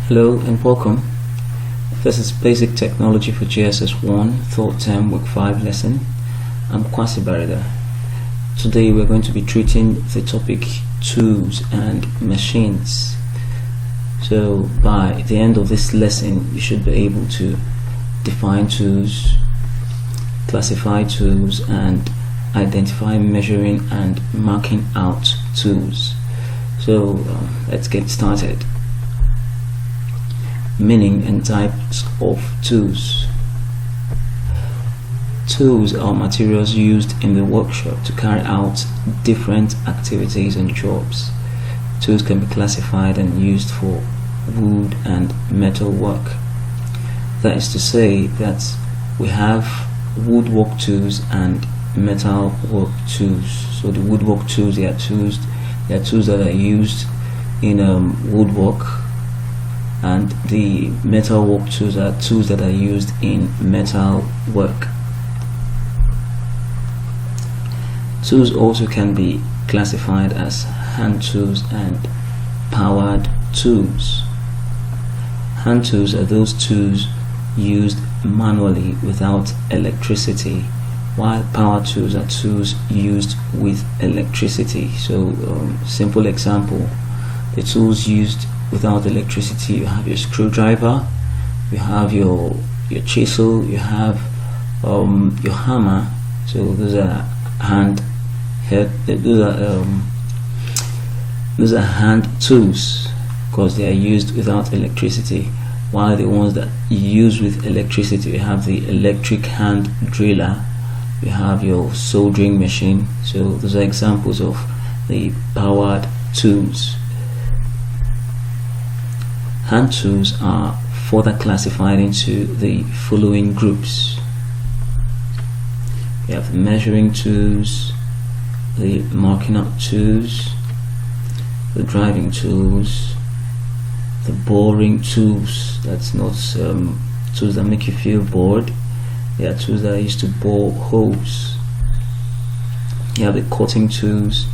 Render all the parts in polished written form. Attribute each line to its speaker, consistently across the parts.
Speaker 1: Hello and welcome. This is Basic Technology for Jss1 third term week 5 lesson. I'm Kwasi Barida. Today we're going to be treating the topic tools and machines. So by the end of this lesson you should be able to define tools, classify tools, and identify, measuring and marking out tools. So let's get started. Meaning and types of tools. Tools are materials used in the workshop to carry out different activities and jobs. Tools can be classified and used for wood and metal work. That is to say that we have woodwork tools and metal work tools. So the woodwork tools, they are tools that are used in woodwork, and the metal work tools are tools that are used in metal work. Tools also can be classified as hand tools and powered tools. Hand tools are those tools used manually without electricity, while power tools are tools used with electricity. So simple example, the tools used without electricity: you have your screwdriver, you have your chisel, you have your hammer. So those are hand tools because they are used without electricity, while the ones that you use with electricity, you have the electric hand driller, you have your soldering machine. So those are examples of the powered tools. Hand tools are further classified into the following groups. We have the measuring tools, the marking out tools, the driving tools, the boring tools. That's not tools that make you feel bored. They are tools that are used to bore holes. You have the cutting tools,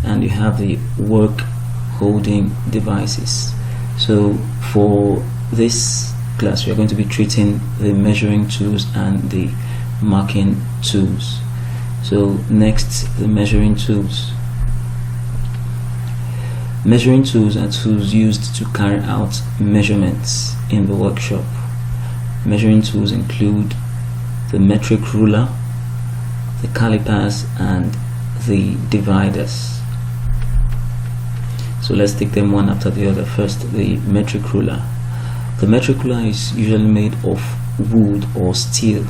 Speaker 1: and you have the work holding devices. So for this class we are going to be treating the measuring tools and the marking tools. So next, the measuring tools. Measuring tools are tools used to carry out measurements in the workshop. Measuring tools include the metric ruler, the calipers, and the dividers. So let's take them one after the other. First, the metric ruler. The metric ruler is usually made of wood or steel.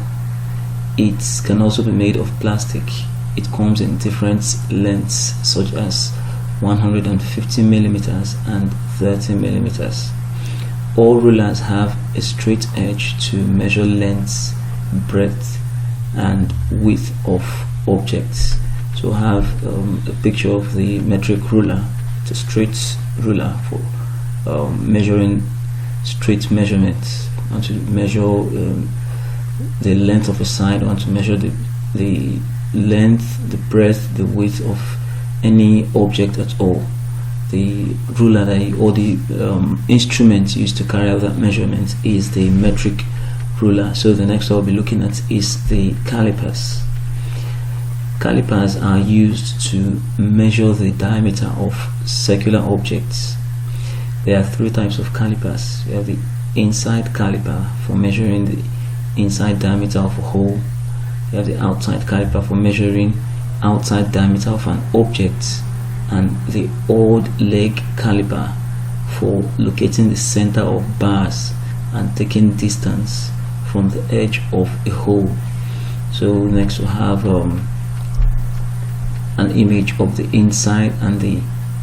Speaker 1: It can also be made of plastic. It comes in different lengths, such as 150 millimeters and 30 millimeters. All rulers have a straight edge to measure length, breadth, and width of objects. So I have a picture of the metric ruler. It's a straight ruler for measuring straight measurements. I want to measure the length of a side. I want to measure the length, the breadth, the width of any object at all. The ruler or the instrument used to carry out that measurement is the metric ruler. So the next I'll be looking at is the calipers. Calipers are used to measure the diameter of circular objects. There are three types of calipers. We have the inside caliper for measuring the inside diameter of a hole. We have the outside caliper for measuring outside diameter of an object, and the odd leg caliper for locating the center of bars and taking distance from the edge of a hole. So next we have an image of the inside and the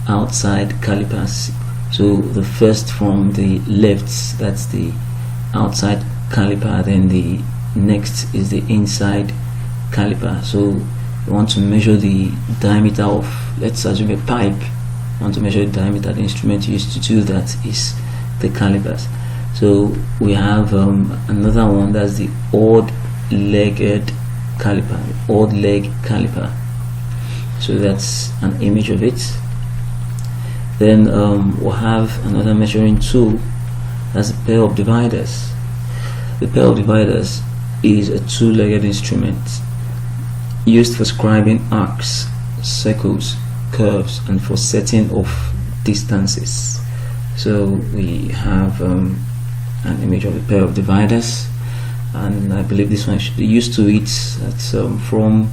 Speaker 1: outside calipers. So the first from the left, that's the outside caliper, then the next is the inside caliper. So you want to measure the diameter of, let's assume, a pipe. You want to measure the diameter. The instrument used to do that is the calipers. So we have another one, that's the odd-legged caliper, the odd leg caliper. So that's an image of it. Then we'll have another measuring tool, That's a pair of dividers. The pair of dividers is a two-legged instrument used for scribing arcs, circles, curves, and for setting of distances. So we have an image of a pair of dividers, and I believe this one should be used to it. That's from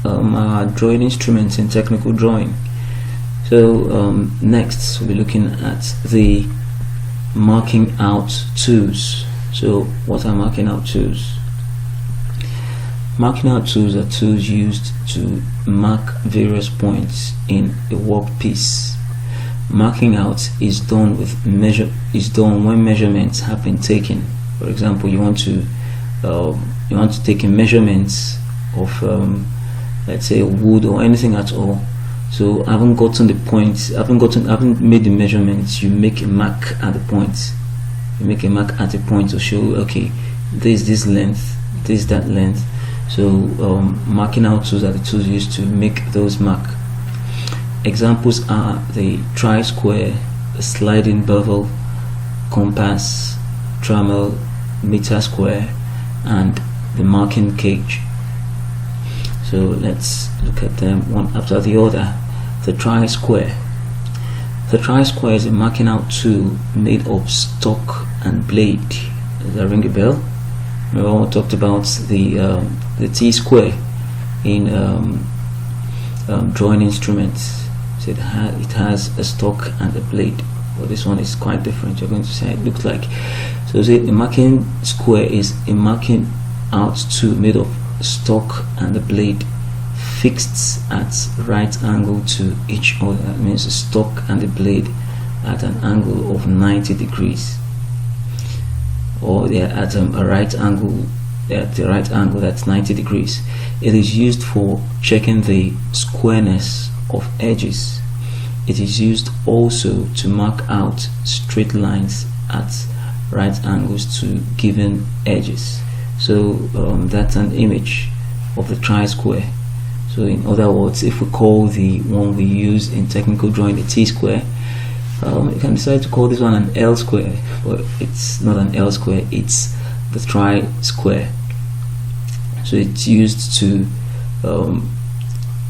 Speaker 1: our drawing instruments in technical drawing. So next we'll be looking at the marking out tools. So what are marking out tools? Marking out tools are tools used to mark various points in a workpiece. Marking out is done when measurements have been taken. For example, you want to take a measurement of let's say wood or anything at all. So I haven't gotten the point, I haven't made the measurements. You make a mark at the point. You make a mark at a point to show, okay, this length, this that length. So marking out tools are the tools used to make those mark. Examples are the tri-square, the sliding bevel, compass, Dremel, meter square, and the marking cage. So let's look at them one after the other. The tri-square. The tri-square is a marking out tool made of stock and blade. Does that ring a bell? We all talked about the T-square in drawing instruments. So it has a stock and a blade. Well, this one is quite different. You're going to say it looks like. So the marking square is a marking out tool made of stock and the blade fixed at right angle to each other. That means the stock and the blade at an angle of 90 degrees, or they are at a right angle. At the right angle, that's 90 degrees. It is used for checking the squareness of edges. It is used also to mark out straight lines at right angles to given edges. So that's an image of the tri-square. So in other words, if we call the one we use in technical drawing the T-square, you can decide to call this one an L-square, but it's not an L-square, it's the tri-square. So it's used to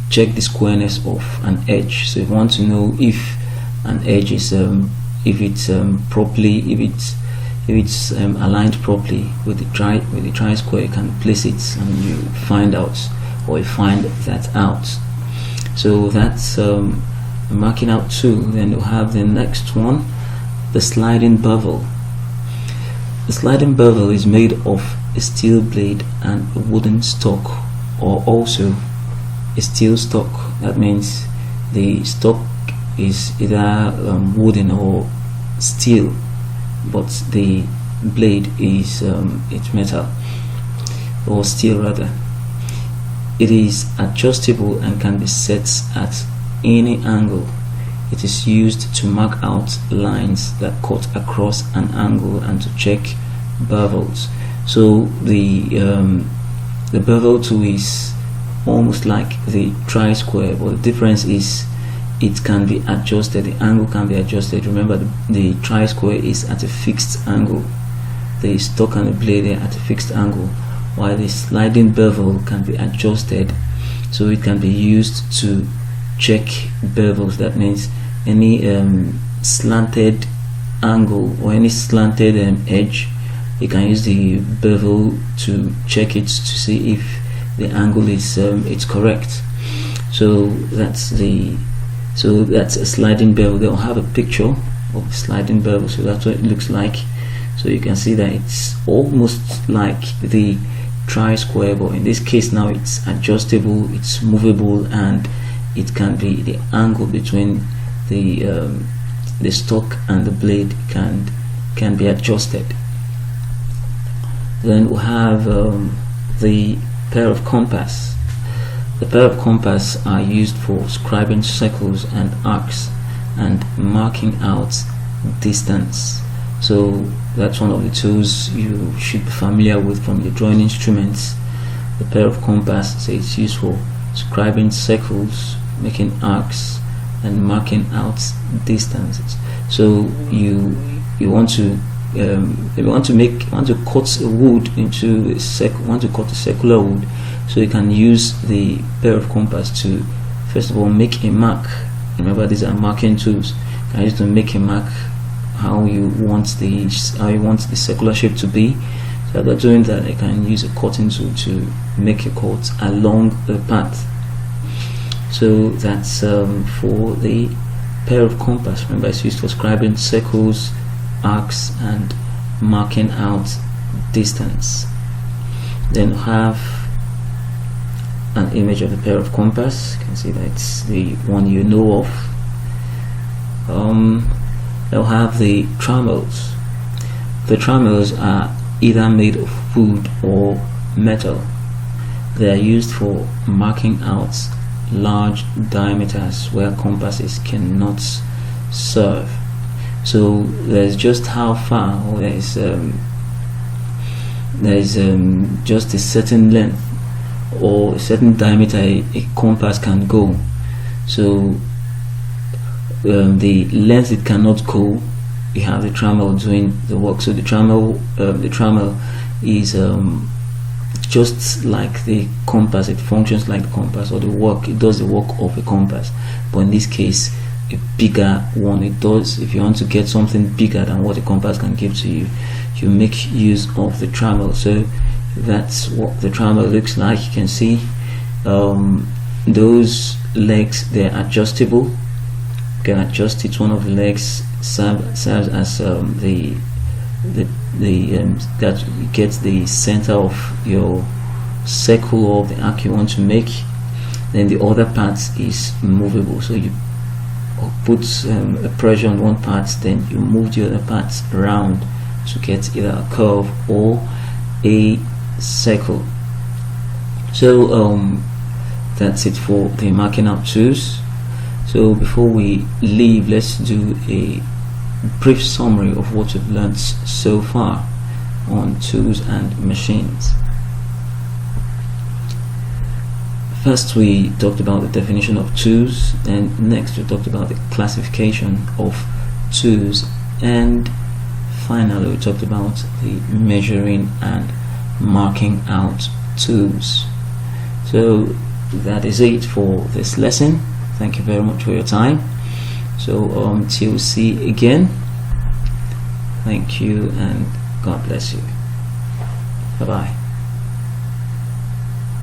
Speaker 1: check the squareness of an edge. So if you want to know if an edge is if it's aligned properly with the tri-square, you can place it and you find out, or you find that out. So that's a marking out tool. Then you have the next one, the sliding bevel. The sliding bevel is made of a steel blade and a wooden stock, or also a steel stock. That means the stock is either wooden or steel, but the blade is it's metal or steel rather. It is adjustable and can be set at any angle. It is used to mark out lines that cut across an angle and to check bevels. So the bevel tool is almost like the tri-square, but the difference is it can be adjusted. The angle can be adjusted. Remember, the tri-square is at a fixed angle. The stock and the blade are at a fixed angle, while the sliding bevel can be adjusted, so it can be used to check bevels. That means any slanted angle or any slanted edge, you can use the bevel to check it to see if the angle is it's correct. So that's a sliding bevel. They'll have a picture of the sliding bevel, so that's what it looks like. So you can see that it's almost like the tri-square, but in this case now it's adjustable, it's movable, and it can be the angle between the stock and the blade can be adjusted. Then we have the pair of compass. The pair of compass are used for scribing circles and arcs and marking out distance. So that's one of the tools you should be familiar with from your drawing instruments. The pair of compass, so it's used for scribing circles, making arcs, and marking out distances. So you want to if you want to cut a wood into want to cut a circular wood, so you can use the pair of compass to first of all make a mark. Remember, these are marking tools. You can use to make a mark how you want the circular shape to be. So after doing that, I can use a cutting tool to make a cut along the path. So that's for the pair of compass. Remember, it's used for scribing circles, arcs, and marking out distance. Then have an image of the pair of compass. You can see that's the one you know of. They'll have the trammels. The trammels are either made of wood or metal. They are used for marking out large diameters where compasses cannot serve. So there's just how far, or there's just a certain length or a certain diameter a compass can go. So the length it cannot go, you have the trammel doing the work. So the trammel is just like the compass. It functions like the compass, or it does the work of a compass, but in this case a bigger one. It does, if you want to get something bigger than what a compass can give to you, you make use of the trammel. So that's what the trammel looks like. You can see those legs, they're adjustable. You can adjust it. One of the legs serves as that gets the center of your circle or the arc you want to make. Then the other part is movable, so you put a pressure on one part, then you move the other parts around to get either a curve or a circle. So that's it for the marking out tools. So before we leave, let's do a brief summary of what we've learned so far on tools and machines. First, we talked about the definition of tools, and next we talked about the classification of tools, and finally we talked about the measuring and marking out tools. So that is it for this lesson. Thank you very much for your time. So until we see again, thank you and God bless you. Bye bye.